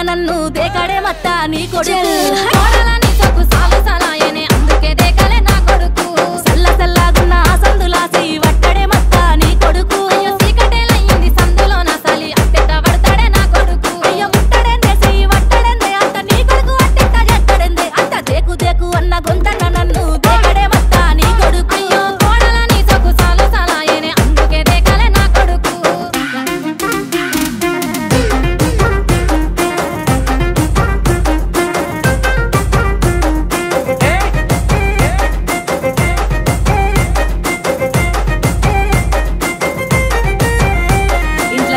నన్ను దేకడే మత్తా నీ కొడుకు కోడలని సొక్కు సాలు సలాయనే అందుకే దేకలే నా కొడుకు సల్ల సల్లాగున్న సందులాసి వట్టడే మత్తా నీ కొడుకు అయ్యో సీకటేలయ్యింది సందులో నా సలి అట్టెట పడతాడే నా కొడుకు అయ్యో ముట్టడెందే చెయ్యి వట్టడెందే అంత నీ కొడుకు అట్టెట చేస్తాడెందే అంత దేకు దేకు అన్న గొంతన్న నన్ను దేకడే మత్తా నీ కొడుకు అయ్యో కోడలని సొక్కు సాలు సలాయనే అందుకే దేకలే నా కొడుకు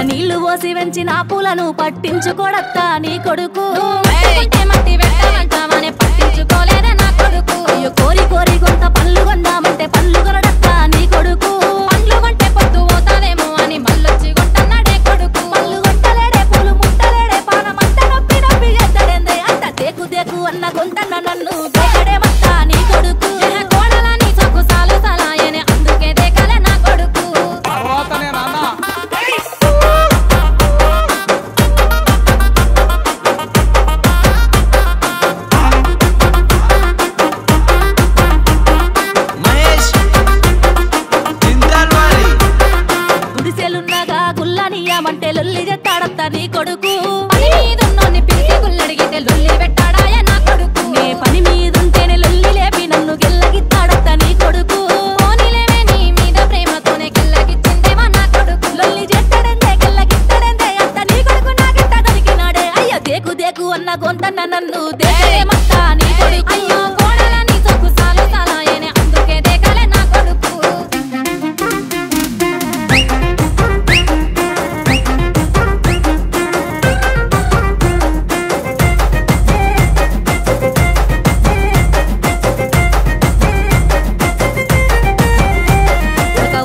నీళ్లు పోసి వెంచిన పూలను పట్టించుకోడత్తా నీ కొడుకు మట్టి పెట్టమంటామని పట్టించుకోలేదే నా కొడుకు అయ్యో కోరి కోరి కొంత పళ్ళు కొందామంటే పళ్ళు కొనడత్తా నీ కొడుకు పండ్లు కొంటే పొద్దు పోతాదేమో అని మళ్ళొచ్చి కొంటన్నాడే కొడుకు పళ్ళు కొంటలేడే పూలు ముట్టలేడే పానమంతా నొప్పి నొప్పి చేస్తాడేందే అంత దేకు దేకు అన్న గొంతన్న నన్ను దేకడే మత్తా నీ కొడుకు కోడలని సొక్కు సాలు సలాయనే అందుకే దేకలే నా కొడుకు గుల్లానియమంటే లొల్లి చేస్తాడత్తా నీ కొడుకు పని మీదున్నోన్ని పిలిచి గుల్లడిగితే లొల్లి పెట్టాడాయ నా కొడుకు నే పని మీదుంటేనే లొల్లి లేపి నన్ను గెల్లగిస్తాడత్తా నీ కొడుకు పోనీలేవే నీ మీద ప్రేమతోనే గెల్లగిచ్చిందేవా నా కొడుకు లొల్లి చేస్తాడెందే గెల్లగిస్తాడెందే అంత నీ కొడుకు నాకెట్ట దొరికినాడే అయ్యో దేకు దేకు అన్న గొంతన్న నన్ను దేకలే మత్తా నీ కొడుకు అయ్యో కోడలని సొక్కు సాలు సలాయనే అందుకే దేకలే నా కొడుకు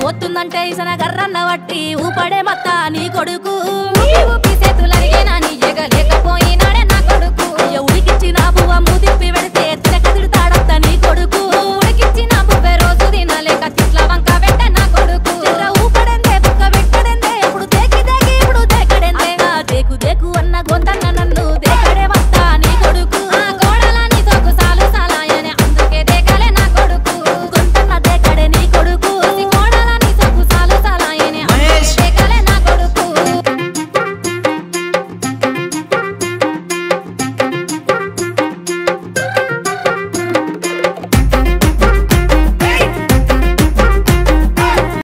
వస్తుందంటే ఇసన గర్రన్న వట్టి ఊపడే మత్తా నీ కొడుకు